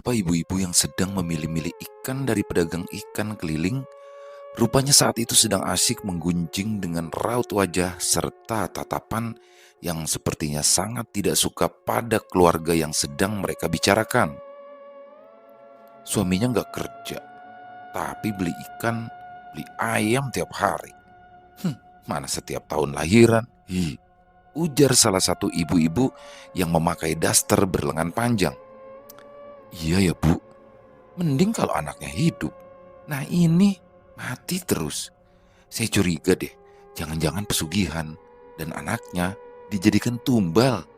beberapa ibu-ibu yang sedang memilih-milih ikan dari pedagang ikan keliling. Rupanya saat itu sedang asyik menggunjing dengan raut wajah serta tatapan yang sepertinya sangat tidak suka pada keluarga yang sedang mereka bicarakan. Suaminya nggak kerja, tapi beli ikan, beli ayam tiap hari. Mana setiap tahun lahiran? Ujar salah satu ibu-ibu yang memakai daster berlengan panjang. Iya ya bu, mending kalau anaknya hidup. Nah ini mati terus. Saya curiga deh, jangan-jangan pesugihan dan anaknya dijadikan tumbal.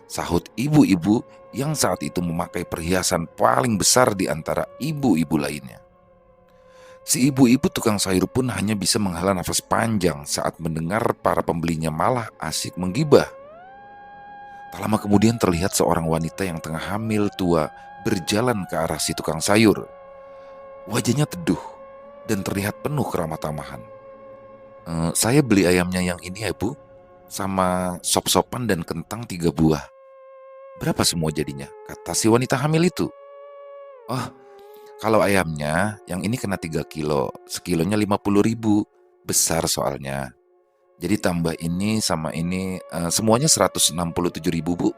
Sahut ibu-ibu yang saat itu memakai perhiasan paling besar di antara ibu-ibu lainnya. Si ibu-ibu tukang sayur pun hanya bisa menghela nafas panjang saat mendengar para pembelinya malah asik menggibah. Tak lama kemudian terlihat seorang wanita yang tengah hamil tua berjalan ke arah si tukang sayur. Wajahnya teduh dan terlihat penuh keramah tamahan. Saya beli ayamnya yang ini ya bu, sama sop-sopan dan kentang 3 buah. Berapa semua jadinya? Kata si wanita hamil itu. Oh, kalau ayamnya yang ini kena 3 kilo, sekilonya 50.000. Besar soalnya. Jadi tambah ini sama ini semuanya 167.000 bu.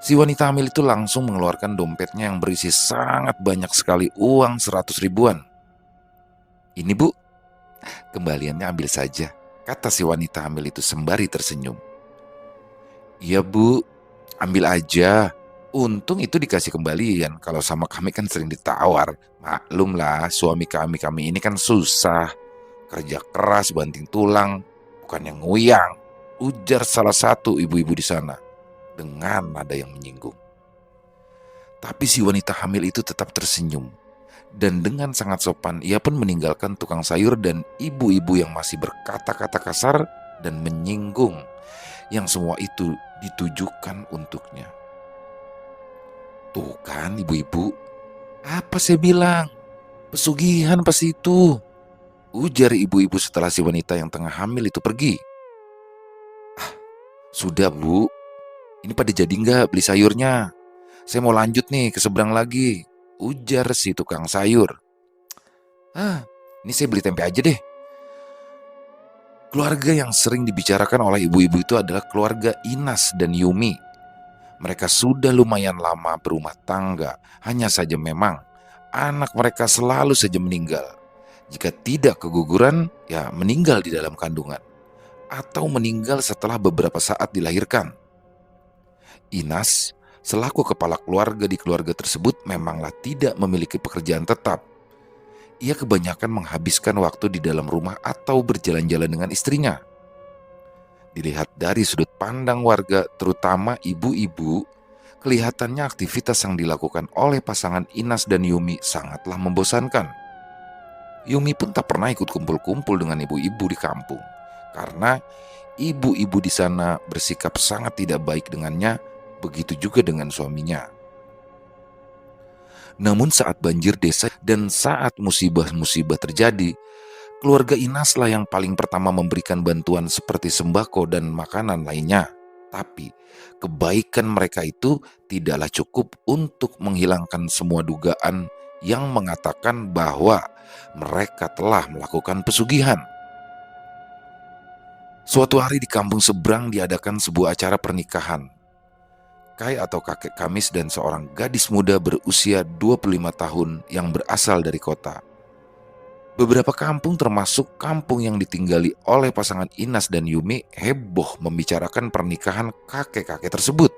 Si wanita hamil itu langsung mengeluarkan dompetnya yang berisi sangat banyak sekali uang 100 ribuan. Ini bu, kembaliannya ambil saja, kata si wanita hamil itu sembari tersenyum. Iya bu, ambil aja. Untung itu dikasih kembalian. Kalau sama kami kan sering ditawar. Maklum lah, suami kami ini kan susah. Kerja keras banting tulang, bukan yang nguyang. Ujar salah satu ibu-ibu di sana dengan nada yang menyinggung. Tapi si wanita hamil itu tetap tersenyum. Dan dengan sangat sopan ia pun meninggalkan tukang sayur dan ibu-ibu yang masih berkata-kata kasar dan menyinggung, yang semua itu ditujukan untuknya. Tuh kan ibu-ibu, apa saya bilang? Pesugihan pasti itu, ujar ibu-ibu setelah si wanita yang tengah hamil itu pergi. Sudah bu, ini pada jadi nggak beli sayurnya? Saya mau lanjut nih ke seberang lagi, ujar si tukang sayur. Ini saya beli tempe aja deh. Keluarga yang sering dibicarakan oleh ibu-ibu itu adalah keluarga Inas dan Yumi. Mereka sudah lumayan lama berumah tangga, hanya saja memang anak mereka selalu saja meninggal. Jika tidak keguguran, ya meninggal di dalam kandungan, atau meninggal setelah beberapa saat dilahirkan. Inas, selaku kepala keluarga di keluarga tersebut, memanglah tidak memiliki pekerjaan tetap. Ia kebanyakan menghabiskan waktu di dalam rumah atau berjalan-jalan dengan istrinya. Dilihat dari sudut pandang warga, terutama ibu-ibu, kelihatannya aktivitas yang dilakukan oleh pasangan Inas dan Yumi sangatlah membosankan. Yumi pun tak pernah ikut kumpul-kumpul dengan ibu-ibu di kampung, karena ibu-ibu di sana bersikap sangat tidak baik dengannya, begitu juga dengan suaminya. Namun saat banjir desa dan saat musibah-musibah terjadi, keluarga Inaslah yang paling pertama memberikan bantuan seperti sembako dan makanan lainnya. Tapi kebaikan mereka itu tidaklah cukup untuk menghilangkan semua dugaan yang mengatakan bahwa mereka telah melakukan pesugihan. Suatu hari di kampung seberang diadakan sebuah acara pernikahan. Kai atau kakek Kamis dan seorang gadis muda berusia 25 tahun yang berasal dari kota. Beberapa kampung termasuk kampung yang ditinggali oleh pasangan Inas dan Yumi heboh membicarakan pernikahan kakek-kakek tersebut.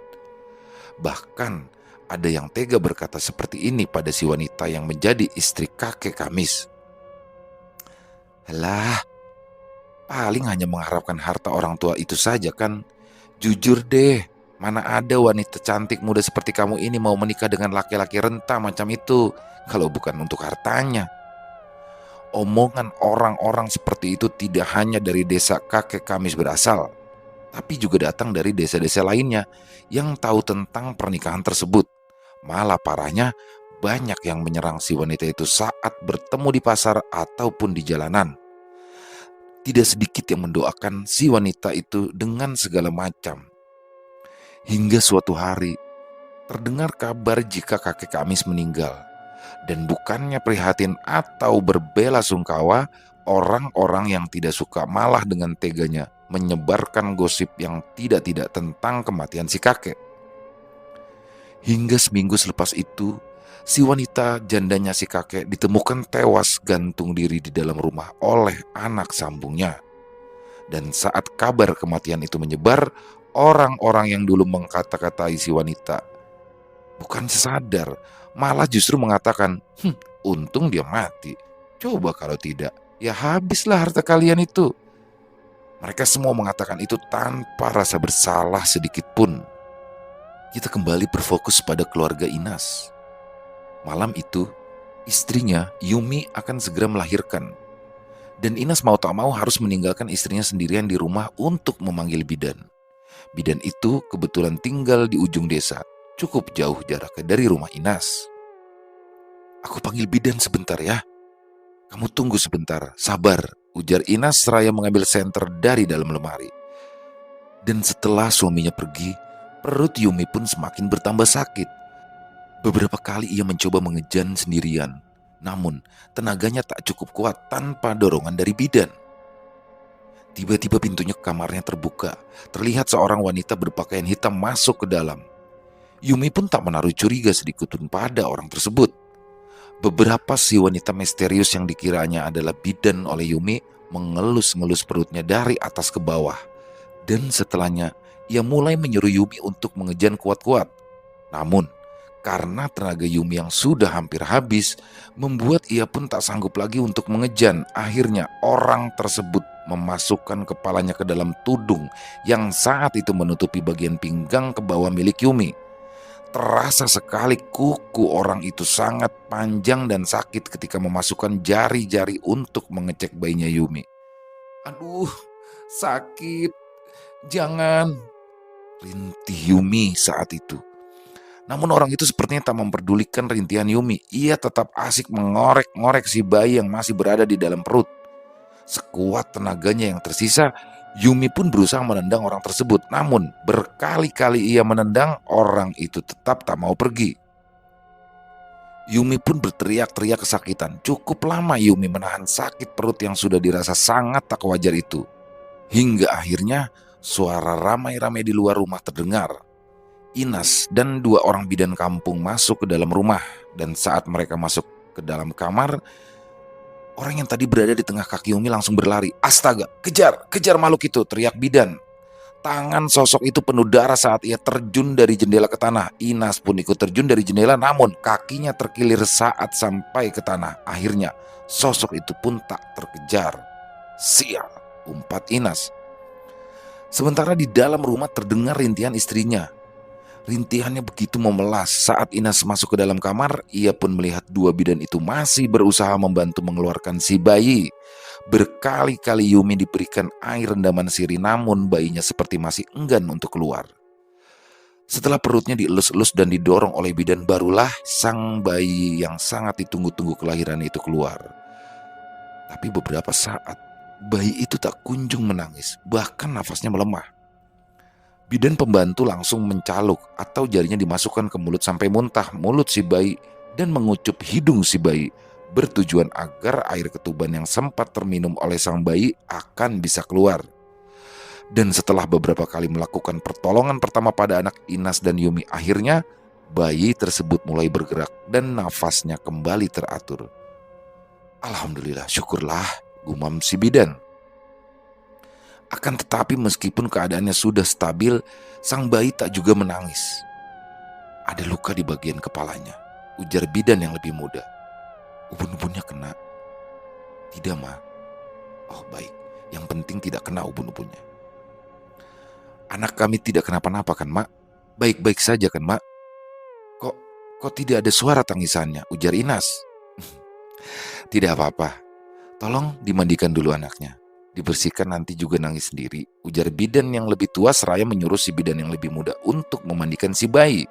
Bahkan ada yang tega berkata seperti ini pada si wanita yang menjadi istri kakek Kamis. Alah, paling hanya mengharapkan harta orang tua itu saja kan. Jujur deh, mana ada wanita cantik muda seperti kamu ini mau menikah dengan laki-laki renta macam itu kalau bukan untuk hartanya. Omongan orang-orang seperti itu tidak hanya dari desa kakek Kamis berasal, tapi juga datang dari desa-desa lainnya yang tahu tentang pernikahan tersebut. Malah parahnya, banyak yang menyerang si wanita itu saat bertemu di pasar ataupun di jalanan. Tidak sedikit yang mendoakan si wanita itu dengan segala macam. Hingga suatu hari, terdengar kabar jika kakek Kamis meninggal. Dan bukannya prihatin atau berbelasungkawa, orang-orang yang tidak suka malah dengan teganya menyebarkan gosip yang tidak-tidak tentang kematian si kakek. Hingga seminggu selepas itu, si wanita jandanya si kakek ditemukan tewas gantung diri di dalam rumah oleh anak sambungnya. Dan saat kabar kematian itu menyebar, orang-orang yang dulu mengkata-katai si wanita bukan sadar, malah justru mengatakan, untung dia mati. Coba kalau tidak, ya habislah harta kalian itu. Mereka semua mengatakan itu tanpa rasa bersalah sedikit pun. Kita kembali berfokus pada keluarga Inas. Malam itu, istrinya Yumi akan segera melahirkan. Dan Inas mau tak mau harus meninggalkan istrinya sendirian di rumah untuk memanggil bidan. Bidan itu kebetulan tinggal di ujung desa, cukup jauh jaraknya dari rumah Inas. "Aku panggil bidan sebentar ya. Kamu tunggu sebentar, sabar," ujar Inas seraya mengambil senter dari dalam lemari. Dan setelah suaminya pergi, perut Yumi pun semakin bertambah sakit. Beberapa kali ia mencoba mengejan sendirian, namun tenaganya tak cukup kuat tanpa dorongan dari bidan. Tiba-tiba pintunya kamarnya terbuka. Terlihat seorang wanita berpakaian hitam masuk ke dalam. Yumi pun tak menaruh curiga sedikit pun pada orang tersebut. Beberapa si wanita misterius yang dikiranya adalah bidan oleh Yumi mengelus-ngelus perutnya dari atas ke bawah. Dan setelahnya, ia mulai menyuruh Yumi untuk mengejan kuat-kuat. Namun, karena tenaga Yumi yang sudah hampir habis, membuat ia pun tak sanggup lagi untuk mengejan. Akhirnya orang tersebut memasukkan kepalanya ke dalam tudung yang saat itu menutupi bagian pinggang ke bawah milik Yumi. Terasa sekali kuku orang itu sangat panjang dan sakit ketika memasukkan jari-jari untuk mengecek bayinya Yumi. "Aduh, sakit, jangan," rintih Yumi saat itu. Namun orang itu sepertinya tak memperdulikan rintihan Yumi. Ia tetap asik mengorek-ngorek si bayi yang masih berada di dalam perut. Sekuat tenaganya yang tersisa, Yumi pun berusaha menendang orang tersebut. Namun berkali-kali ia menendang, orang itu tetap tak mau pergi. Yumi pun berteriak-teriak kesakitan. Cukup lama Yumi menahan sakit perut yang sudah dirasa sangat tak wajar itu. Hingga akhirnya suara ramai-ramai di luar rumah terdengar. Inas dan 2 orang bidan kampung masuk ke dalam rumah. Dan saat mereka masuk ke dalam kamar, orang yang tadi berada di tengah kaki Yumi langsung berlari. "Astaga, kejar makhluk itu!" teriak bidan. Tangan sosok itu penuh darah saat ia terjun dari jendela ke tanah. Inas pun ikut terjun dari jendela, namun kakinya terkilir saat sampai ke tanah. Akhirnya sosok itu pun tak terkejar. "Sial," umpat Inas. Sementara di dalam rumah terdengar rintihan istrinya. Rintihannya begitu memelas. Saat Inas masuk ke dalam kamar, ia pun melihat 2 bidan itu masih berusaha membantu mengeluarkan si bayi. Berkali-kali Yumi diberikan air rendaman sirih, namun bayinya seperti masih enggan untuk keluar. Setelah perutnya dielus-elus dan didorong oleh bidan, barulah sang bayi yang sangat ditunggu-tunggu kelahiran itu keluar. Tapi beberapa saat, bayi itu tak kunjung menangis, bahkan nafasnya melemah. Bidan pembantu langsung mencaluk atau jarinya dimasukkan ke mulut sampai muntah mulut si bayi dan mengucup hidung si bayi, bertujuan agar air ketuban yang sempat terminum oleh sang bayi akan bisa keluar. Dan setelah beberapa kali melakukan pertolongan pertama pada anak Inas dan Yumi, akhirnya bayi tersebut mulai bergerak dan nafasnya kembali teratur. "Alhamdulillah, syukurlah," gumam si bidan. Akan tetapi meskipun keadaannya sudah stabil, sang bayi tak juga menangis. "Ada luka di bagian kepalanya," ujar bidan yang lebih muda. "Ubun-ubunnya kena?" "Tidak, Ma." "Oh baik, yang penting tidak kena ubun-ubunnya." "Anak kami tidak kenapa-napa kan, Mak? Baik-baik saja kan, Mak?" Kok tidak ada suara tangisannya?" ujar Inas. "Tidak apa-apa, tolong dimandikan dulu anaknya. Dibersihkan nanti juga nangis sendiri," ujar bidan yang lebih tua seraya menyuruh si bidan yang lebih muda untuk memandikan si bayi.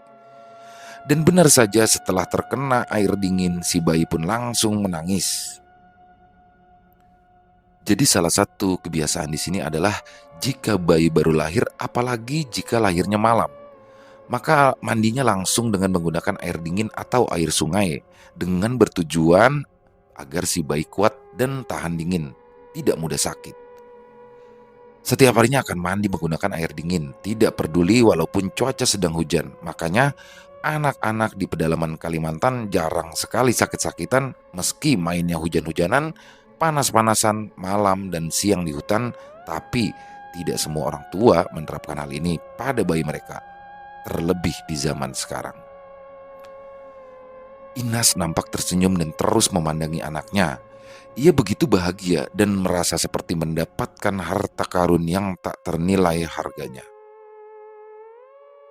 Dan benar saja, setelah terkena air dingin, si bayi pun langsung menangis. Jadi salah satu kebiasaan di sini adalah jika bayi baru lahir, apalagi jika lahirnya malam, Maka mandinya langsung dengan menggunakan air dingin atau air sungai dengan bertujuan agar si bayi kuat dan tahan dingin, tidak mudah sakit. Setiap harinya akan mandi menggunakan air dingin, tidak peduli walaupun cuaca sedang hujan. Makanya anak-anak di pedalaman Kalimantan jarang sekali sakit-sakitan meski mainnya hujan-hujanan, panas-panasan, malam dan siang di hutan. Tapi tidak semua orang tua menerapkan hal ini pada bayi mereka, terlebih di zaman sekarang. Inas nampak tersenyum dan terus memandangi anaknya. Ia begitu bahagia dan merasa seperti mendapatkan harta karun yang tak ternilai harganya.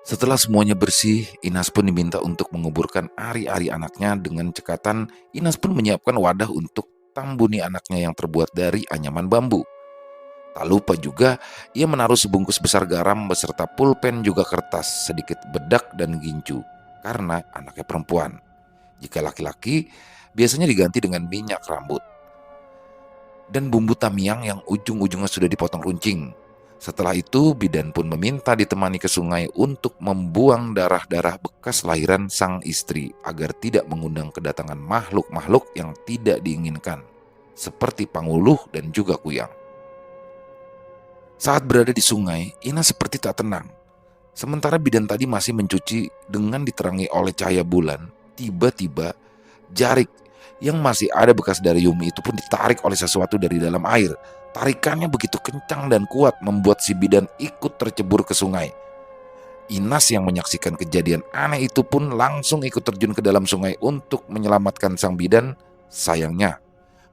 Setelah semuanya bersih, Inas pun diminta untuk menguburkan ari-ari anaknya. Dengan cekatan, Inas pun menyiapkan wadah untuk tambuni anaknya yang terbuat dari anyaman bambu. Tak lupa juga, ia menaruh sebungkus besar garam beserta pulpen juga kertas, sedikit bedak dan gincu, karena anaknya perempuan. Jika laki-laki, biasanya diganti dengan minyak rambut dan bumbu tamiang yang ujung-ujungnya sudah dipotong runcing. Setelah itu, bidan pun meminta ditemani ke sungai untuk membuang darah-darah bekas lahiran sang istri agar tidak mengundang kedatangan makhluk-makhluk yang tidak diinginkan, seperti panguluh dan juga kuyang. Saat berada di sungai, Ina seperti tak tenang. Sementara bidan tadi masih mencuci dengan diterangi oleh cahaya bulan, tiba-tiba jarik yang masih ada bekas dari Yumi itu pun ditarik oleh sesuatu dari dalam air. Tarikannya begitu kencang dan kuat membuat si bidan ikut tercebur ke sungai. Inas yang menyaksikan kejadian aneh itu pun langsung ikut terjun ke dalam sungai untuk menyelamatkan sang bidan. Sayangnya,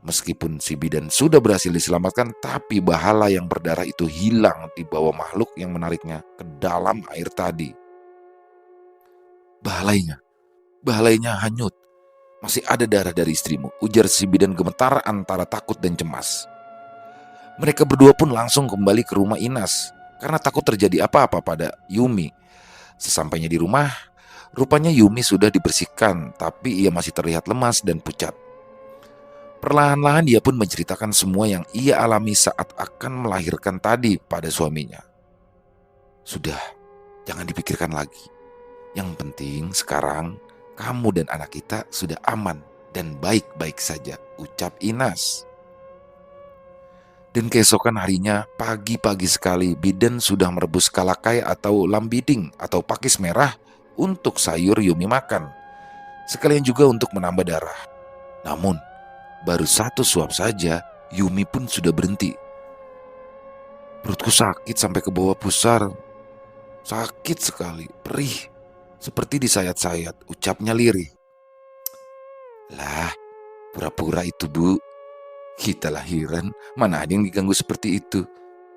meskipun si bidan sudah berhasil diselamatkan, tapi bahala yang berdarah itu hilang di bawah makhluk yang menariknya ke dalam air tadi. Bahalainya hanyut. Masih ada darah dari istrimu, ujar si bidan gemetar antara takut dan cemas. Mereka berdua pun langsung kembali ke rumah Inas karena takut terjadi apa-apa pada Yumi. Sesampainya di rumah, rupanya Yumi sudah dibersihkan, tapi ia masih terlihat lemas dan pucat. Perlahan-lahan dia pun menceritakan semua yang ia alami saat akan melahirkan tadi pada suaminya. Sudah, jangan dipikirkan lagi. Yang penting sekarang kamu dan anak kita sudah aman dan baik-baik saja, ucap Inas. Dan keesokan harinya, pagi-pagi sekali, bidan sudah merebus kalakai atau lambiding atau pakis merah untuk sayur Yumi makan. Sekalian juga untuk menambah darah. Namun, baru satu suap saja, Yumi pun sudah berhenti. Perutku sakit sampai ke bawah pusar. Sakit sekali, perih. Seperti disayat-sayat, ucapnya lirih. Lah, pura-pura itu bu. Kita lahiran, mana ada yang diganggu seperti itu,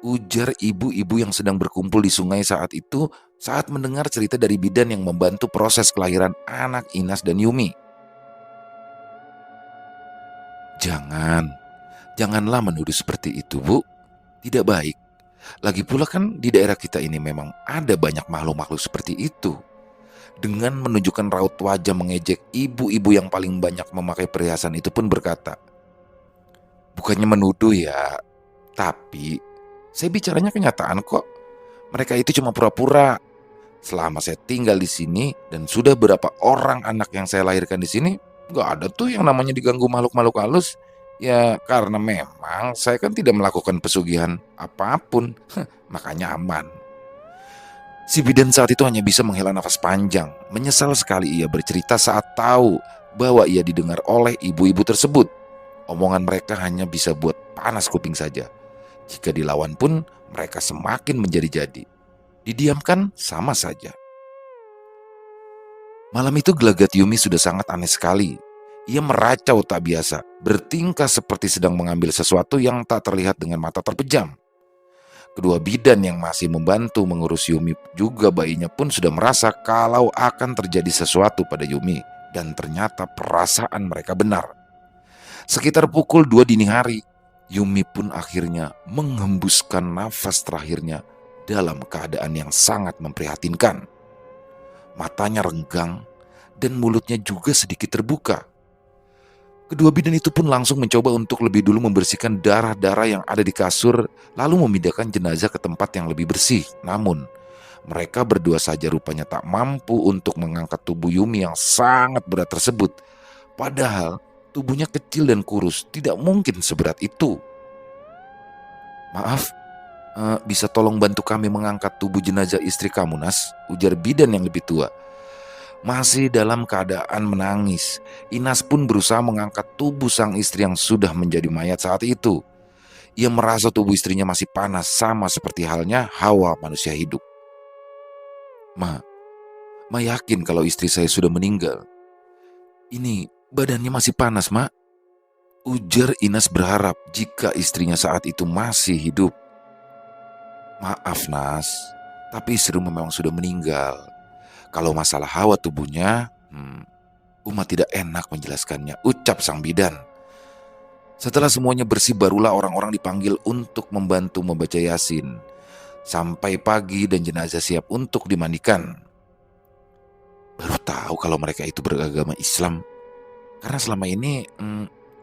ujar ibu-ibu yang sedang berkumpul di sungai saat itu saat mendengar cerita dari bidan yang membantu proses kelahiran anak Inas dan Yumi. Janganlah menuduh seperti itu bu, tidak baik. Lagi pula kan di daerah kita ini memang ada banyak makhluk-makhluk seperti itu. Dengan menunjukkan raut wajah mengejek, ibu-ibu yang paling banyak memakai perhiasan itu pun berkata, bukannya menuduh ya, tapi saya bicaranya kenyataan kok. Mereka itu cuma pura-pura. Selama saya tinggal di sini dan sudah berapa orang anak yang saya lahirkan di sini, gak ada tuh yang namanya diganggu makhluk-makhluk halus. Ya karena memang saya kan tidak melakukan pesugihan apapun, makanya aman. Si bidan saat itu hanya bisa menghela nafas panjang. Menyesal sekali ia bercerita saat tahu bahwa ia didengar oleh ibu-ibu tersebut. Omongan mereka hanya bisa buat panas kuping saja. Jika dilawan pun mereka semakin menjadi-jadi. Didiamkan sama saja. Malam itu gelagat Yumi sudah sangat aneh sekali. Ia meracau tak biasa, bertingkah seperti sedang mengambil sesuatu yang tak terlihat dengan mata terpejam. Kedua bidan yang masih membantu mengurus Yumi juga bayinya pun sudah merasa kalau akan terjadi sesuatu pada Yumi. Dan ternyata perasaan mereka benar. Sekitar pukul 2 dini hari, Yumi pun akhirnya menghembuskan nafas terakhirnya dalam keadaan yang sangat memprihatinkan. Matanya renggang dan mulutnya juga sedikit terbuka. Kedua bidan itu pun langsung mencoba untuk lebih dulu membersihkan darah-darah yang ada di kasur, lalu memindahkan jenazah ke tempat yang lebih bersih. Namun, Mereka berdua saja rupanya tak mampu untuk mengangkat tubuh Yumi yang sangat berat tersebut. Padahal tubuhnya kecil dan kurus, tidak mungkin seberat itu. "Maaf, bisa tolong bantu kami mengangkat tubuh jenazah istri kamu, Nas?" ujar bidan yang lebih tua. Masih dalam keadaan menangis, Inas pun berusaha mengangkat tubuh sang istri yang sudah menjadi mayat saat itu. Ia merasa tubuh istrinya masih panas, sama seperti halnya Hawa manusia hidup. Ma yakin kalau istri saya sudah meninggal. Ini badannya masih panas, Ma," ujar Inas berharap jika istrinya saat itu masih hidup. "Maaf, Nas, tapi istri memang sudah meninggal. Kalau masalah hawa tubuhnya, Uma tidak enak menjelaskannya," ucap sang bidan. Setelah semuanya bersih, barulah orang-orang dipanggil untuk membantu membaca Yasin. Sampai pagi dan jenazah siap untuk dimandikan. Baru tahu kalau mereka itu beragama Islam. Karena selama ini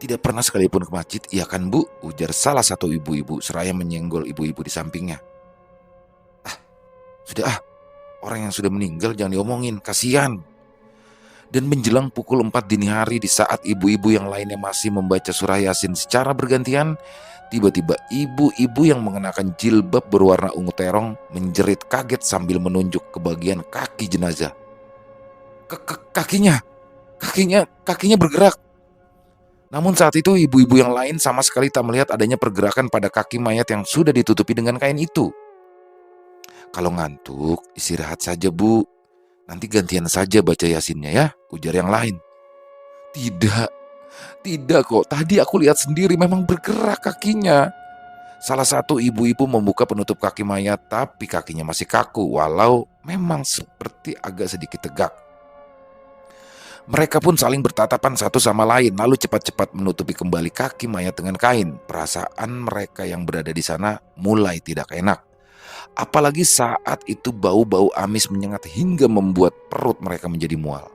tidak pernah sekalipun ke masjid. "Iya kan, Bu?" ujar salah satu ibu-ibu seraya menyenggol ibu-ibu di sampingnya. "Sudah, orang yang sudah meninggal jangan diomongin, kasihan." Dan menjelang pukul 4 dini hari, di saat ibu-ibu yang lainnya masih membaca surah Yasin secara bergantian, tiba-tiba ibu-ibu yang mengenakan jilbab berwarna ungu terong menjerit kaget sambil menunjuk ke bagian kaki jenazah. Kakinya bergerak." Namun saat itu ibu-ibu yang lain sama sekali tak melihat adanya pergerakan pada kaki mayat yang sudah ditutupi dengan kain itu. "Kalau ngantuk, istirahat saja, Bu. Nanti gantian saja baca Yasinnya ya," ujar yang lain. Tidak kok, tadi aku lihat sendiri memang bergerak kakinya." Salah satu ibu-ibu membuka penutup kaki mayat, tapi kakinya masih kaku walau memang seperti agak sedikit tegak. Mereka pun saling bertatapan satu sama lain, lalu cepat-cepat menutupi kembali kaki mayat dengan kain. Perasaan mereka yang berada di sana mulai tidak enak. Apalagi saat itu bau-bau amis menyengat hingga membuat perut mereka menjadi mual.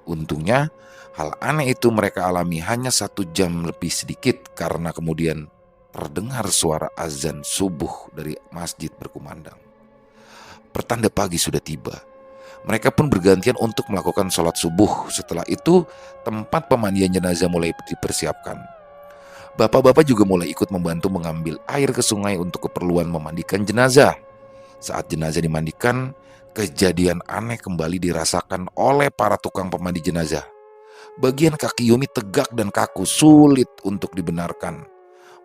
Untungnya, hal aneh itu mereka alami hanya 1 jam lebih sedikit karena kemudian terdengar suara azan subuh dari masjid berkumandang. Pertanda pagi sudah tiba. Mereka pun bergantian untuk melakukan sholat subuh. Setelah itu, tempat pemandian jenazah mulai dipersiapkan. Bapak-bapak juga mulai ikut membantu mengambil air ke sungai untuk keperluan memandikan jenazah. Saat jenazah dimandikan, kejadian aneh kembali dirasakan oleh para tukang pemandi jenazah. Bagian kaki Yumi tegak dan kaku, sulit untuk dibenarkan.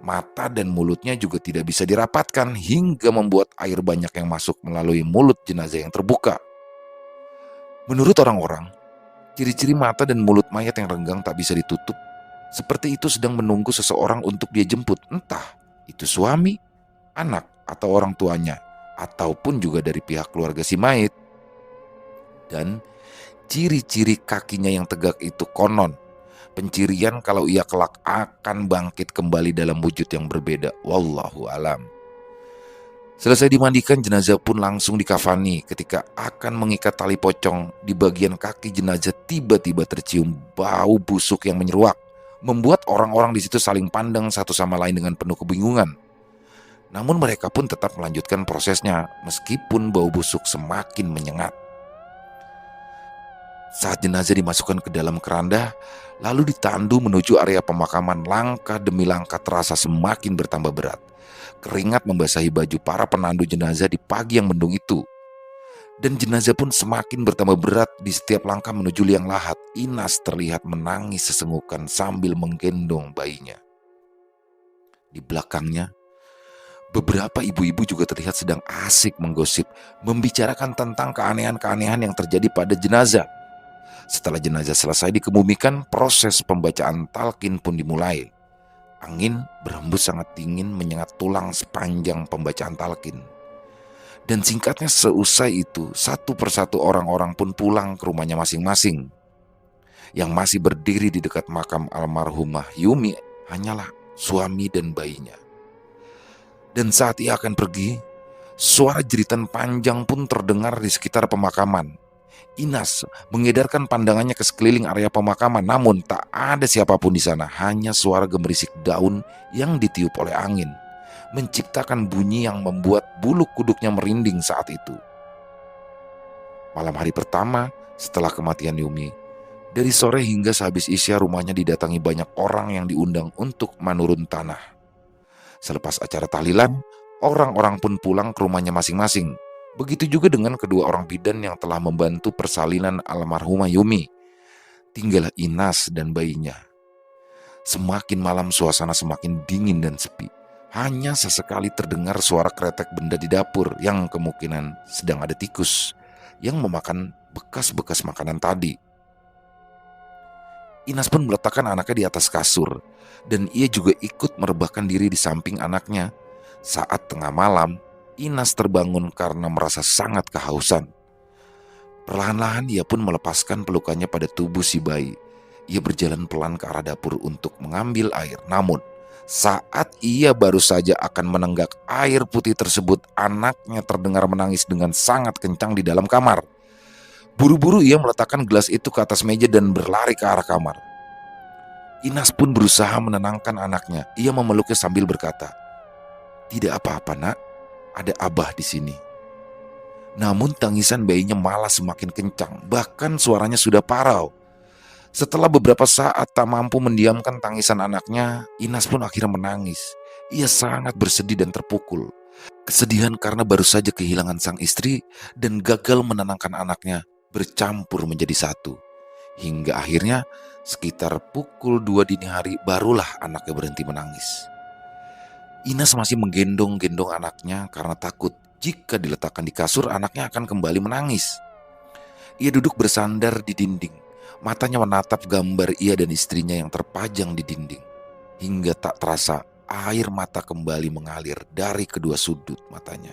Mata dan mulutnya juga tidak bisa dirapatkan hingga membuat air banyak yang masuk melalui mulut jenazah yang terbuka. Menurut orang-orang, ciri-ciri mata dan mulut mayat yang renggang tak bisa ditutup, seperti itu sedang menunggu seseorang untuk dia jemput, entah itu suami, anak, atau orang tuanya, ataupun juga dari pihak keluarga si mayit. Dan ciri-ciri kakinya yang tegak itu konon pencirian kalau ia kelak akan bangkit kembali dalam wujud yang berbeda. Wallahu alam. Selesai dimandikan, jenazah pun langsung dikafani. Ketika akan mengikat tali pocong, di bagian kaki jenazah tiba-tiba tercium bau busuk yang menyeruak, membuat orang-orang di situ saling pandang satu sama lain dengan penuh kebingungan. Namun mereka pun tetap melanjutkan prosesnya meskipun bau busuk semakin menyengat. Saat jenazah dimasukkan ke dalam keranda, lalu ditandu menuju area pemakaman, langkah demi langkah terasa semakin bertambah berat. Keringat membasahi baju para penandu jenazah di pagi yang mendung itu. Dan jenazah pun semakin bertambah berat di setiap langkah menuju liang lahat. Inas terlihat menangis sesenggukan sambil menggendong bayinya. Di belakangnya, beberapa ibu-ibu juga terlihat sedang asik menggosip, membicarakan tentang keanehan-keanehan yang terjadi pada jenazah. Setelah jenazah selesai dikebumikan, proses pembacaan talqin pun dimulai. Angin berhembus sangat dingin menyengat tulang sepanjang pembacaan talqin. Dan singkatnya seusai itu, satu persatu orang-orang pun pulang ke rumahnya masing-masing. Yang masih berdiri di dekat makam almarhumah Yumi hanyalah suami dan bayinya. Dan saat ia akan pergi, suara jeritan panjang pun terdengar di sekitar pemakaman. Inas mengedarkan pandangannya ke sekeliling area pemakaman, namun tak ada siapapun di sana, hanya suara gemerisik daun yang ditiup oleh angin, menciptakan bunyi yang membuat bulu kuduknya merinding saat itu. Malam hari pertama setelah kematian Yumi, dari sore hingga sehabis isya rumahnya didatangi banyak orang yang diundang untuk menurun tanah. Selepas acara tahlilan, orang-orang pun pulang ke rumahnya masing-masing. Begitu juga dengan kedua orang bidan yang telah membantu persalinan almarhumah Yumi. Tinggallah Inas dan bayinya. Semakin malam suasana semakin dingin dan sepi. Hanya sesekali terdengar suara kretek benda di dapur yang kemungkinan sedang ada tikus yang memakan bekas-bekas makanan tadi. Inas pun meletakkan anaknya di atas kasur dan ia juga ikut merebahkan diri di samping anaknya. Saat tengah malam, Inas terbangun karena merasa sangat kehausan. Perlahan-lahan ia pun melepaskan pelukannya pada tubuh si bayi. Ia berjalan pelan ke arah dapur untuk mengambil air. Namun, saat ia baru saja akan menenggak air putih tersebut, anaknya terdengar menangis dengan sangat kencang di dalam kamar. Buru-buru ia meletakkan gelas itu ke atas meja dan berlari ke arah kamar. Inas pun berusaha menenangkan anaknya. Ia memeluknya sambil berkata, "Tidak apa-apa, Nak. Ada Abah di sini." Namun tangisan bayinya malah semakin kencang, bahkan suaranya sudah parau. Setelah beberapa saat tak mampu mendiamkan tangisan anaknya, Inas pun akhirnya menangis. Ia sangat bersedih dan terpukul. Kesedihan karena baru saja kehilangan sang istri dan gagal menenangkan anaknya bercampur menjadi satu. Hingga akhirnya sekitar pukul 2 dini hari barulah anaknya berhenti menangis. Inas masih menggendong-gendong anaknya karena takut jika diletakkan di kasur anaknya akan kembali menangis. Ia duduk bersandar di dinding, matanya menatap gambar ia dan istrinya yang terpajang di dinding. Hingga tak terasa air mata kembali mengalir dari kedua sudut matanya.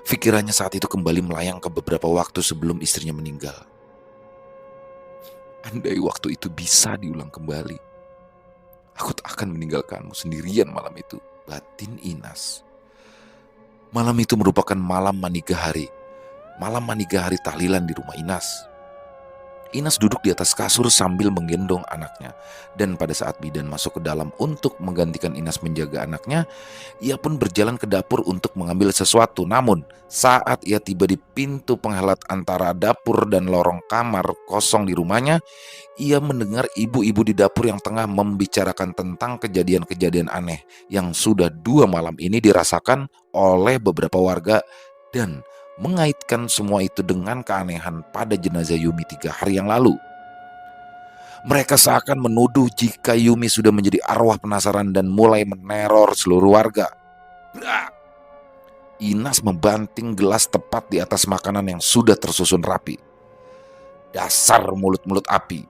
Pikirannya saat itu kembali melayang ke beberapa waktu sebelum istrinya meninggal. Andai waktu itu bisa diulang kembali, aku tak akan meninggalkanmu sendirian malam itu, batin Inas. Malam itu merupakan malam manigahari. Malam manigahari tahlilan di rumah Inas. Inas duduk di atas kasur sambil menggendong anaknya. Dan pada saat bidan masuk ke dalam untuk menggantikan Inas menjaga anaknya, ia pun berjalan ke dapur untuk mengambil sesuatu. Namun saat ia tiba di pintu penghelat antara dapur dan lorong kamar kosong di rumahnya, ia mendengar ibu-ibu di dapur yang tengah membicarakan tentang kejadian-kejadian aneh yang sudah 2 malam ini dirasakan oleh beberapa warga dan mengaitkan semua itu dengan keanehan pada jenazah Yumi 3 hari yang lalu. Mereka seakan menuduh jika Yumi sudah menjadi arwah penasaran dan mulai meneror seluruh warga. Inas membanting gelas tepat di atas makanan yang sudah tersusun rapi. Dasar mulut-mulut api.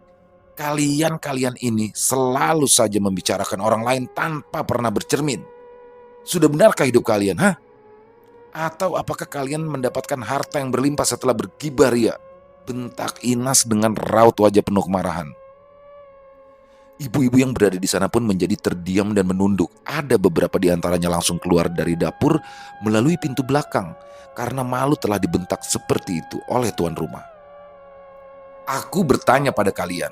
Kalian ini selalu saja membicarakan orang lain tanpa pernah bercermin. Sudah benarkah hidup kalian, ha? Atau apakah kalian mendapatkan harta yang berlimpah setelah bergibah ria? Bentak Inas dengan raut wajah penuh kemarahan. Ibu-ibu yang berada di sana pun menjadi terdiam dan menunduk. Ada beberapa di antaranya langsung keluar dari dapur melalui pintu belakang karena malu telah dibentak seperti itu oleh tuan rumah. Aku bertanya pada kalian,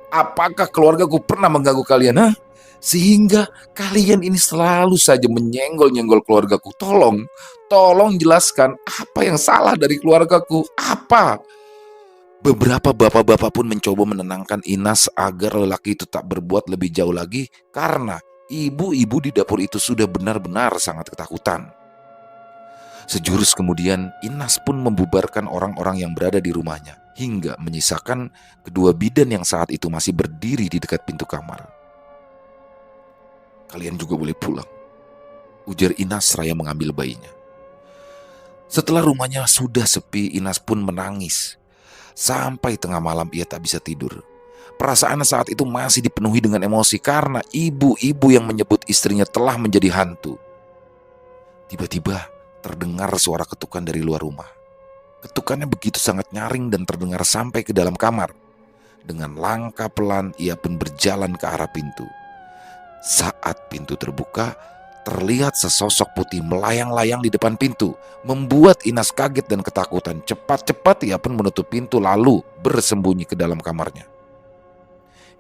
apakah keluargaku pernah mengganggu kalian, sehingga kalian ini selalu saja menyenggol-nyenggol keluargaku. Tolong jelaskan apa yang salah dari keluargaku, apa? Beberapa bapak-bapak pun mencoba menenangkan Inas agar lelaki itu tak berbuat lebih jauh lagi karena ibu-ibu di dapur itu sudah benar-benar sangat ketakutan. Sejurus kemudian Inas pun membubarkan orang-orang yang berada di rumahnya hingga menyisakan kedua bidan yang saat itu masih berdiri di dekat pintu kamar. Kalian juga boleh pulang, ujar Inas seraya mengambil bayinya. Setelah rumahnya sudah sepi, Inas pun menangis. Sampai tengah malam ia tak bisa tidur. Perasaannya saat itu masih dipenuhi dengan emosi karena ibu-ibu yang menyebut istrinya telah menjadi hantu. Tiba-tiba terdengar suara ketukan dari luar rumah. Ketukannya begitu sangat nyaring dan terdengar sampai ke dalam kamar. Dengan langkah pelan ia pun berjalan ke arah pintu. Saat pintu terbuka, terlihat sesosok putih melayang-layang di depan pintu, membuat Inas kaget dan ketakutan. Cepat-cepat ia pun menutup pintu lalu bersembunyi ke dalam kamarnya.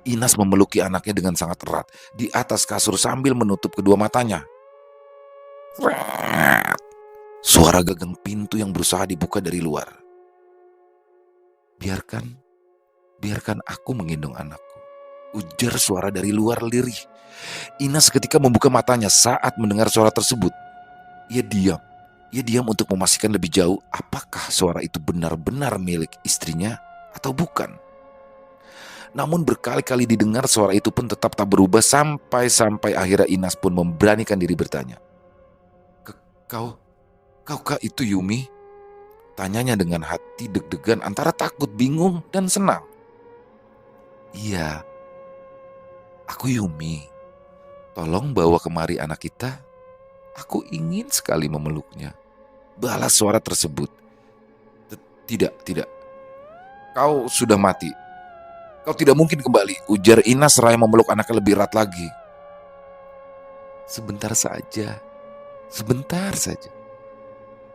Inas memeluki anaknya dengan sangat erat di atas kasur sambil menutup kedua matanya. Suara gagang pintu yang berusaha dibuka dari luar. Biarkan, biarkan aku menggendong anakku, ujar suara dari luar lirih. Ina seketika membuka matanya saat mendengar suara tersebut. Ia diam. Ia diam untuk memastikan lebih jauh apakah suara itu benar-benar milik istrinya atau bukan. Namun berkali-kali didengar suara itu pun tetap tak berubah sampai akhirnya Inas pun memberanikan diri bertanya. Kau, kaukah itu Yumi? Tanyanya dengan hati deg-degan antara takut, bingung, dan senang. Iya, aku Yumi. Tolong bawa kemari anak kita. Aku ingin sekali memeluknya. Balas suara tersebut. Tidak. Kau sudah mati. Kau tidak mungkin kembali, ujar Ina seraya memeluk anaknya lebih erat lagi. Sebentar saja.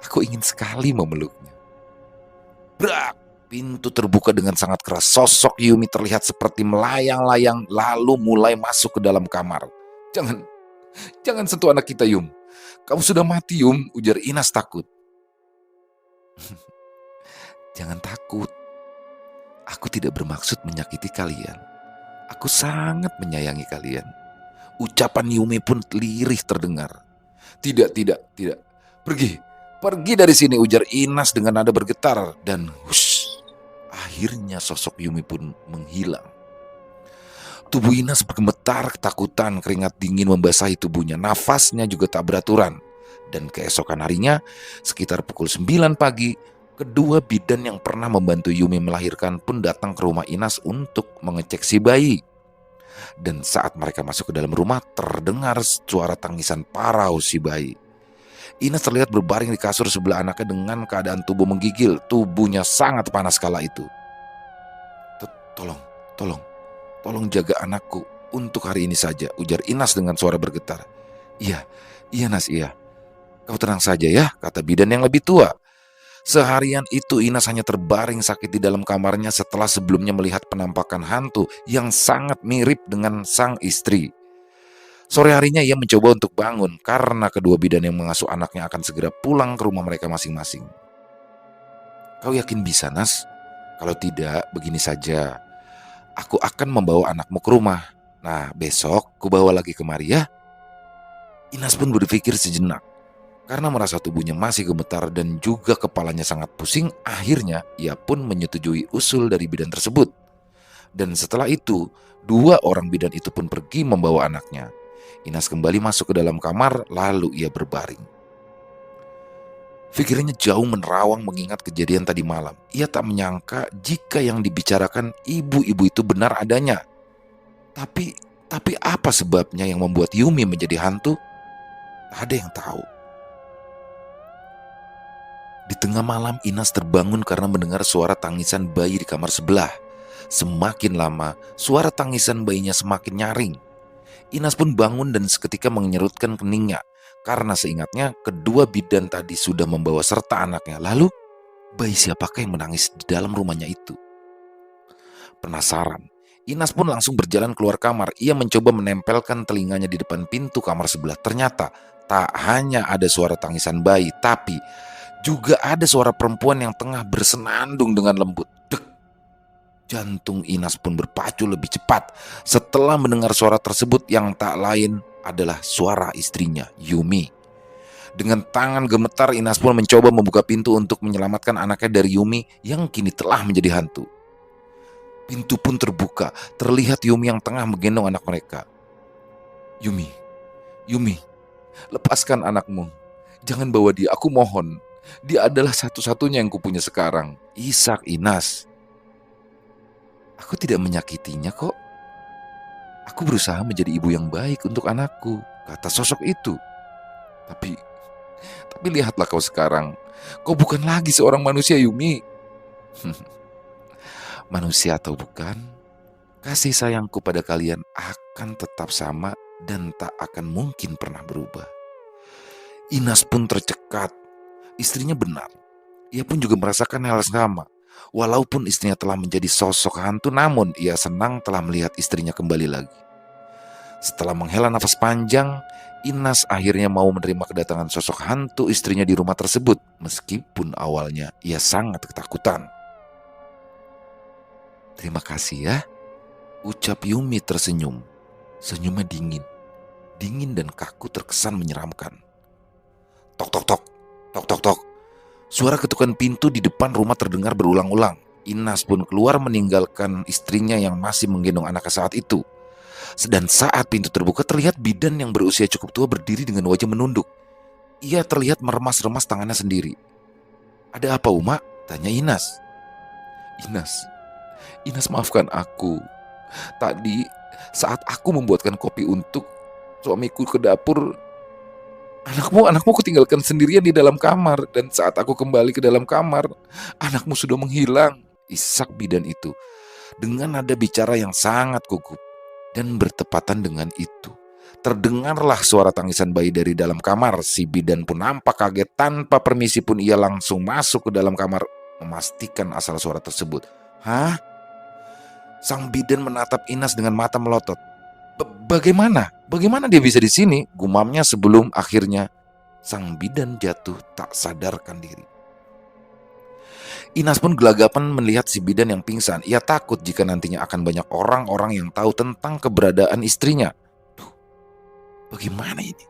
Aku ingin sekali memeluknya. Brak! Pintu terbuka dengan sangat keras. Sosok Yumi terlihat seperti melayang-layang lalu mulai masuk ke dalam kamar. Jangan sentuh anak kita, Yum. Kamu sudah mati, Yum, ujar Inas takut. Jangan takut. Aku tidak bermaksud menyakiti kalian. Aku sangat menyayangi kalian. Ucapan Yumi pun lirih terdengar. Tidak. Pergi dari sini, ujar Inas dengan nada bergetar. Dan akhirnya sosok Yumi pun menghilang. Tubuh Inas bergemetar ketakutan, keringat dingin membasahi tubuhnya. Nafasnya juga tak beraturan. Dan keesokan harinya, sekitar pukul 9 pagi, kedua bidan yang pernah membantu Yumi melahirkan pun datang ke rumah Inas untuk mengecek si bayi. Dan saat mereka masuk ke dalam rumah, terdengar suara tangisan parau si bayi. Inas terlihat berbaring di kasur sebelah anaknya dengan keadaan tubuh menggigil. Tubuhnya sangat panas kala itu. Tolong jaga anakku untuk hari ini saja, ujar Inas dengan suara bergetar. Iya Nas, iya. Kau tenang saja ya, kata bidan yang lebih tua. Seharian itu Inas hanya terbaring sakit di dalam kamarnya setelah sebelumnya melihat penampakan hantu yang sangat mirip dengan sang istri. Sore harinya ia mencoba untuk bangun karena kedua bidan yang mengasuh anaknya akan segera pulang ke rumah mereka masing-masing. Kau yakin bisa, Nas? Kalau tidak, begini saja. Aku akan membawa anakmu ke rumah. Nah, besok ku bawa lagi kemari ya. Inas pun berpikir sejenak. Karena merasa tubuhnya masih gemetar dan juga kepalanya sangat pusing, akhirnya ia pun menyetujui usul dari bidan tersebut. Dan setelah itu, dua orang bidan itu pun pergi membawa anaknya. Inas kembali masuk ke dalam kamar, lalu ia berbaring. Pikirannya jauh menerawang mengingat kejadian tadi malam. Ia tak menyangka jika yang dibicarakan ibu-ibu itu benar adanya. Tapi apa sebabnya yang membuat Yumi menjadi hantu? Tak ada yang tahu. Di tengah malam Inas terbangun karena mendengar suara tangisan bayi di kamar sebelah. Semakin lama, suara tangisan bayinya semakin nyaring. Inas pun bangun dan seketika menyerutkan keningnya. Karena seingatnya kedua bidan tadi sudah membawa serta anaknya. Lalu bayi siapakah yang menangis di dalam rumahnya itu? Penasaran, Inas pun langsung berjalan keluar kamar. Ia mencoba menempelkan telinganya di depan pintu kamar sebelah. Ternyata tak hanya ada suara tangisan bayi, tapi juga ada suara perempuan yang tengah bersenandung dengan lembut. Dek! Jantung Inas pun berpacu lebih cepat setelah mendengar suara tersebut yang tak lain adalah suara istrinya, Yumi. Dengan tangan gemetar, Inas pun mencoba membuka pintu untuk menyelamatkan anaknya dari Yumi yang kini telah menjadi hantu. Pintu pun terbuka, terlihat Yumi yang tengah menggendong anak mereka. Yumi, lepaskan anakmu. Jangan bawa dia, aku mohon. Dia adalah satu-satunya yang kupunya sekarang. Isak Inas. Aku tidak menyakitinya kok. Aku berusaha menjadi ibu yang baik untuk anakku, kata sosok itu. Tapi lihatlah kau sekarang. Kau bukan lagi seorang manusia, Yumi. Manusia atau bukan, kasih sayangku pada kalian akan tetap sama dan tak akan mungkin pernah berubah. Inas pun tercekat. Istrinya benar. Ia pun juga merasakan hal sama. Walaupun istrinya telah menjadi sosok hantu, namun ia senang telah melihat istrinya kembali lagi. Setelah menghela nafas panjang, Inas akhirnya mau menerima kedatangan sosok hantu istrinya di rumah tersebut, meskipun awalnya ia sangat ketakutan. "Terima kasih ya," ucap Yumi tersenyum. Senyumnya dingin, dingin dan kaku terkesan menyeramkan. Tok tok tok, tok tok tok. Suara ketukan pintu di depan rumah terdengar berulang-ulang. Inas pun keluar meninggalkan istrinya yang masih menggendong anaknya saat itu. Dan saat pintu terbuka terlihat bidan yang berusia cukup tua berdiri dengan wajah menunduk. Ia terlihat meremas-remas tangannya sendiri. "Ada apa, Uma?" tanya Inas. "Inas, Inas maafkan aku. Tadi saat aku membuatkan kopi untuk suamiku ke dapur, anakmu kutinggalkan sendirian di dalam kamar. Dan saat aku kembali ke dalam kamar, anakmu sudah menghilang," isak bidan itu dengan nada bicara yang sangat gugup. Dan bertepatan dengan itu, terdengarlah suara tangisan bayi dari dalam kamar. Si bidan pun nampak kaget. Tanpa permisi pun ia langsung masuk ke dalam kamar memastikan asal suara tersebut. "Hah?" Sang bidan menatap Inas dengan mata melotot. Bagaimana? Bagaimana dia bisa di sini?" gumamnya sebelum akhirnya sang bidan jatuh tak sadarkan diri. Inas pun gelagapan melihat si bidan yang pingsan. Ia takut jika nantinya akan banyak orang-orang yang tahu tentang keberadaan istrinya. Duh, bagaimana ini?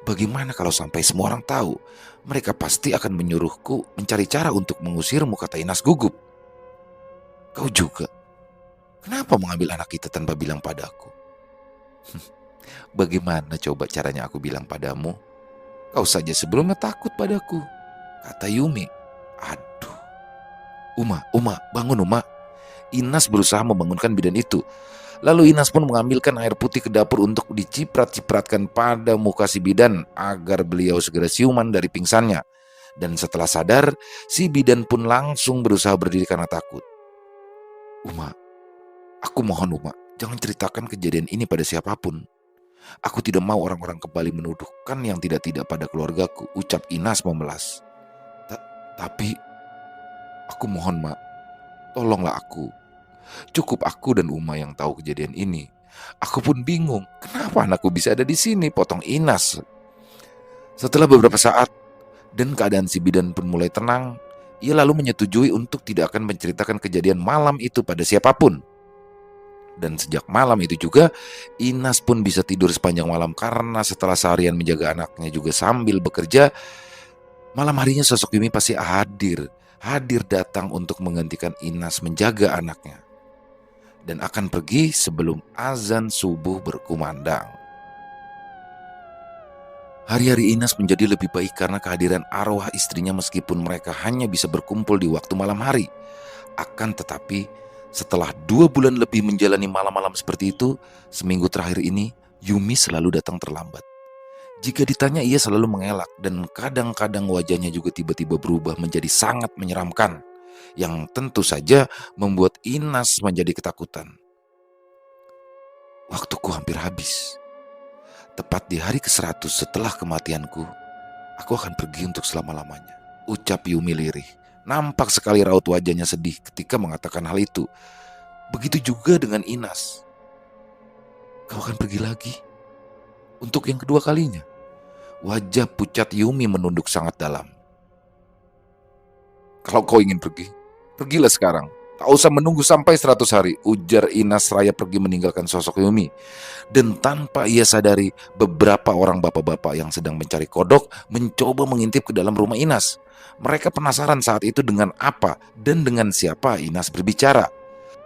Bagaimana kalau sampai semua orang tahu? Mereka pasti akan menyuruhku mencari cara untuk mengusirmu, kata Inas gugup. "Kau juga? Kenapa mengambil anak kita tanpa bilang padaku?" "Bagaimana coba caranya aku bilang padamu? Kau saja sebelumnya takut padaku," kata Yumi. "Aduh. Uma, bangun Uma." Inas berusaha membangunkan bidan itu. Lalu Inas pun mengambilkan air putih ke dapur untuk diciprat-cipratkan pada muka si bidan agar beliau segera siuman dari pingsannya. Dan setelah sadar, si bidan pun langsung berusaha berdiri karena takut. "Uma, aku mohon Uma, jangan ceritakan kejadian ini pada siapapun. Aku tidak mau orang-orang kembali menuduhkan yang tidak-tidak pada keluargaku," ucap Inas memelas. Tapi aku mohon Mak, tolonglah aku. Cukup aku dan Uma yang tahu kejadian ini. Aku pun bingung, kenapa anakku bisa ada di sini?" potong Inas. Setelah beberapa saat dan keadaan si bidan pun mulai tenang, ia lalu menyetujui untuk tidak akan menceritakan kejadian malam itu pada siapapun. Dan sejak malam itu juga, Inas pun bisa tidur sepanjang malam karena setelah seharian menjaga anaknya juga sambil bekerja, malam harinya sosok Yumi pasti hadir datang untuk menggantikan Inas menjaga anaknya. Dan akan pergi sebelum azan subuh berkumandang. Hari-hari Inas menjadi lebih baik karena kehadiran arwah istrinya meskipun mereka hanya bisa berkumpul di waktu malam hari. Akan tetapi setelah 2 bulan lebih menjalani malam-malam seperti itu, seminggu terakhir ini Yumi selalu datang terlambat. Jika ditanya ia selalu mengelak dan kadang-kadang wajahnya juga tiba-tiba berubah menjadi sangat menyeramkan. Yang tentu saja membuat Inas menjadi ketakutan. "Waktuku hampir habis. Tepat di hari ke-100 setelah kematianku, aku akan pergi untuk selama-lamanya," ucap Yumi lirih. Nampak sekali raut wajahnya sedih ketika mengatakan hal itu. Begitu juga dengan Inas. "Kau akan pergi lagi? Untuk yang kedua kalinya?" Wajah pucat Yumi menunduk sangat dalam. "Kalau kau ingin pergi, pergilah sekarang. Tak usah menunggu sampai 100 hari, ujar Inas seraya pergi meninggalkan sosok Yumi. Dan tanpa ia sadari, beberapa orang bapak-bapak yang sedang mencari kodok mencoba mengintip ke dalam rumah Inas. Mereka penasaran saat itu dengan apa dan dengan siapa Inas berbicara.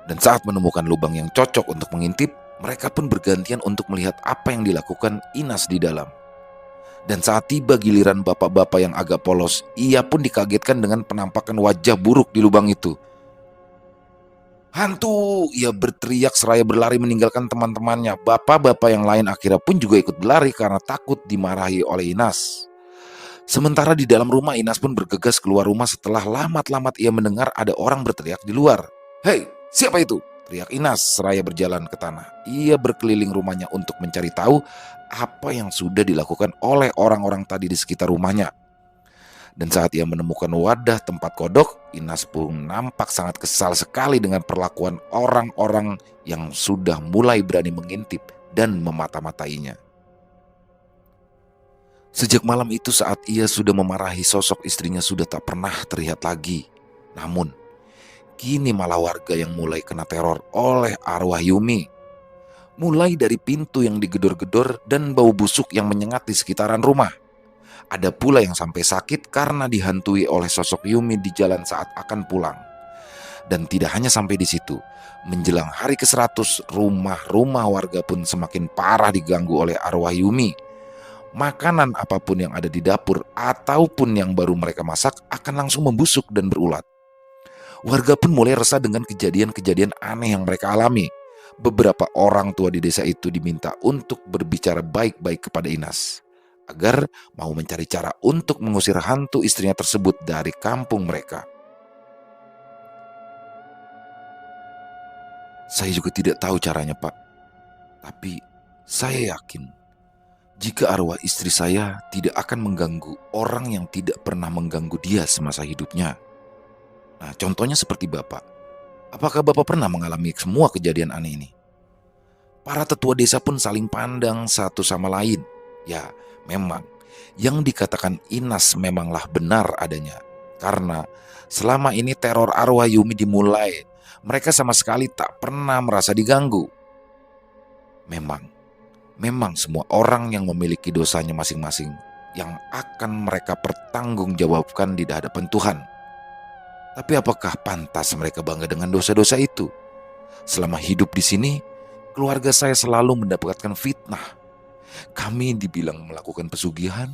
Dan saat menemukan lubang yang cocok untuk mengintip, mereka pun bergantian untuk melihat apa yang dilakukan Inas di dalam. Dan saat tiba giliran bapak-bapak yang agak polos, ia pun dikagetkan dengan penampakan wajah buruk di lubang itu. "Hantu!" ia berteriak seraya berlari meninggalkan teman-temannya. Bapak-bapak yang lain akhirnya pun juga ikut berlari karena takut dimarahi oleh Inas. Sementara di dalam rumah, Inas pun bergegas keluar rumah setelah lamat-lamat ia mendengar ada orang berteriak di luar. "Hei, siapa itu?" teriak Inas seraya berjalan ke tanah. Ia berkeliling rumahnya untuk mencari tahu apa yang sudah dilakukan oleh orang-orang tadi di sekitar rumahnya. Dan saat ia menemukan wadah tempat kodok, Inas pun nampak sangat kesal sekali dengan perlakuan orang-orang yang sudah mulai berani mengintip dan memata-matainya. Sejak malam itu saat ia sudah memarahi, sosok istrinya sudah tak pernah terlihat lagi. Namun, kini malah warga yang mulai kena teror oleh arwah Yumi. Mulai dari pintu yang digedor-gedor dan bau busuk yang menyengat di sekitaran rumah. Ada pula yang sampai sakit karena dihantui oleh sosok Yumi di jalan saat akan pulang. Dan tidak hanya sampai di situ, menjelang hari ke-100, rumah-rumah warga pun semakin parah diganggu oleh arwah Yumi. Makanan apapun yang ada di dapur ataupun yang baru mereka masak akan langsung membusuk dan berulat. Warga pun mulai resah dengan kejadian-kejadian aneh yang mereka alami. Beberapa orang tua di desa itu diminta untuk berbicara baik-baik kepada Inas, agar mau mencari cara untuk mengusir hantu istrinya tersebut dari kampung mereka. Saya juga tidak tahu caranya, Pak. Tapi saya yakin jika arwah istri saya tidak akan mengganggu orang yang tidak pernah mengganggu dia semasa hidupnya. Nah, contohnya seperti Bapak. Apakah Bapak pernah mengalami semua kejadian aneh ini? Para tetua desa pun saling pandang satu sama lain. Ya, memang yang dikatakan Inas memanglah benar adanya. Karena selama ini teror arwah Yumi dimulai, mereka sama sekali tak pernah merasa diganggu. Memang semua orang yang memiliki dosanya masing-masing yang akan mereka pertanggungjawabkan di hadapan Tuhan. Tapi apakah pantas mereka bangga dengan dosa-dosa itu? Selama hidup di sini, keluarga saya selalu mendapatkan fitnah. Kami dibilang melakukan pesugihan,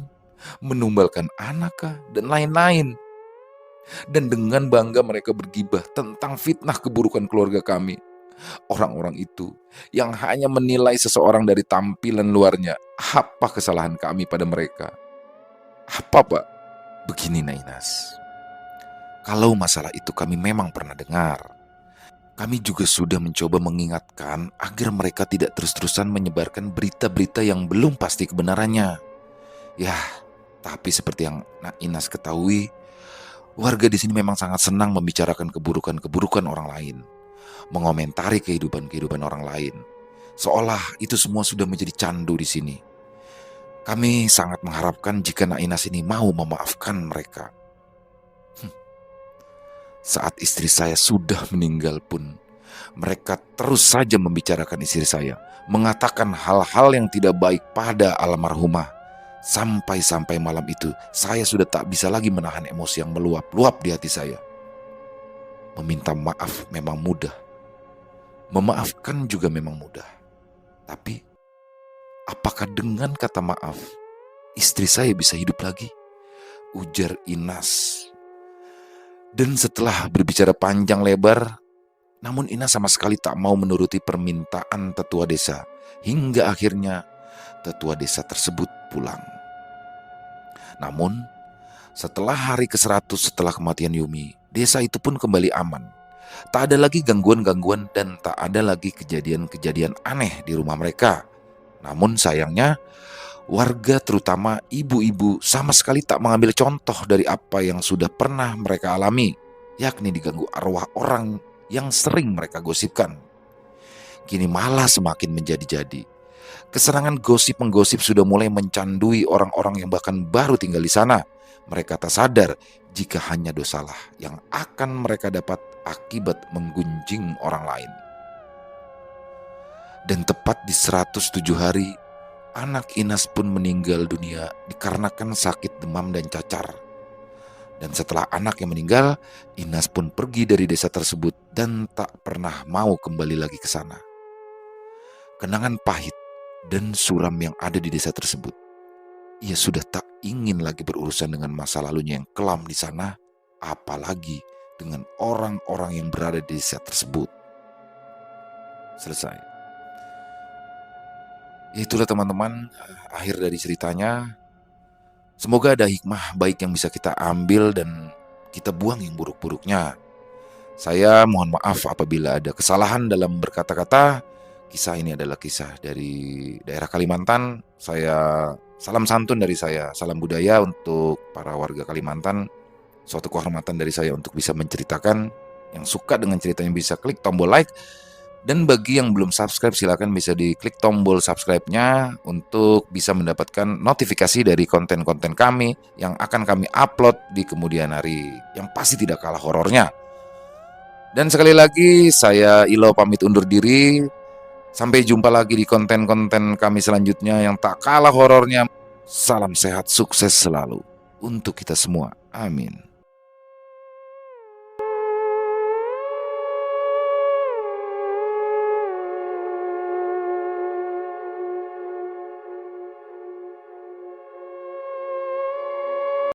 menumbalkan anak, dan lain-lain. Dan dengan bangga mereka bergibah tentang fitnah keburukan keluarga kami. Orang-orang itu yang hanya menilai seseorang dari tampilan luarnya. Apa kesalahan kami pada mereka? Apa, Pak? Begini, Nainas. Kalau masalah itu kami memang pernah dengar. Kami juga sudah mencoba mengingatkan agar mereka tidak terus-terusan menyebarkan berita-berita yang belum pasti kebenarannya. Ya, tapi seperti yang Inas ketahui, warga di sini memang sangat senang membicarakan keburukan-keburukan orang lain, mengomentari kehidupan-kehidupan orang lain, seolah itu semua sudah menjadi candu di sini. Kami sangat mengharapkan jika Inas ini mau memaafkan mereka. Saat istri saya sudah meninggal pun, mereka terus saja membicarakan istri saya, mengatakan hal-hal yang tidak baik pada almarhumah. Sampai-sampai malam itu, saya sudah tak bisa lagi menahan emosi yang meluap-luap di hati saya. Meminta maaf memang mudah, memaafkan juga memang mudah. Tapi, apakah dengan kata maaf, istri saya bisa hidup lagi? Ujar Inas. Dan setelah berbicara panjang lebar, namun Inas sama sekali tak mau menuruti permintaan tetua desa. Hingga akhirnya tetua desa tersebut pulang. Namun, setelah hari ke-100 setelah kematian Yumi, desa itu pun kembali aman. Tak ada lagi gangguan-gangguan dan tak ada lagi kejadian-kejadian aneh di rumah mereka. Namun sayangnya, warga terutama ibu-ibu sama sekali tak mengambil contoh dari apa yang sudah pernah mereka alami, yakni diganggu arwah orang yang sering mereka gosipkan. Kini malah semakin menjadi-jadi. Kesenangan gosip-menggosip sudah mulai mencandui orang-orang yang bahkan baru tinggal di sana. Mereka tak sadar jika hanya dosalah yang akan mereka dapat akibat menggunjing orang lain. Dan tepat di 107 hari, anak Inas pun meninggal dunia dikarenakan sakit demam dan cacar. Dan setelah anaknya meninggal, Inas pun pergi dari desa tersebut dan tak pernah mau kembali lagi ke sana. Kenangan pahit dan suram yang ada di desa tersebut. Ia sudah tak ingin lagi berurusan dengan masa lalunya yang kelam di sana, apalagi dengan orang-orang yang berada di desa tersebut. Selesai. Itulah teman-teman, akhir dari ceritanya. Semoga ada hikmah baik yang bisa kita ambil dan kita buang yang buruk-buruknya. Saya mohon maaf apabila ada kesalahan dalam berkata-kata. Kisah ini adalah kisah dari daerah Kalimantan. Salam santun dari saya, salam budaya untuk para warga Kalimantan. Suatu kehormatan dari saya untuk bisa menceritakan. Yang suka dengan ceritanya bisa klik tombol like. Dan bagi yang belum subscribe, silakan bisa diklik tombol subscribe-nya untuk bisa mendapatkan notifikasi dari konten-konten kami yang akan kami upload di kemudian hari, yang pasti tidak kalah horornya. Dan sekali lagi saya Ilo pamit undur diri. Sampai jumpa lagi di konten-konten kami selanjutnya yang tak kalah horornya. Salam sehat, sukses selalu untuk kita semua. Amin.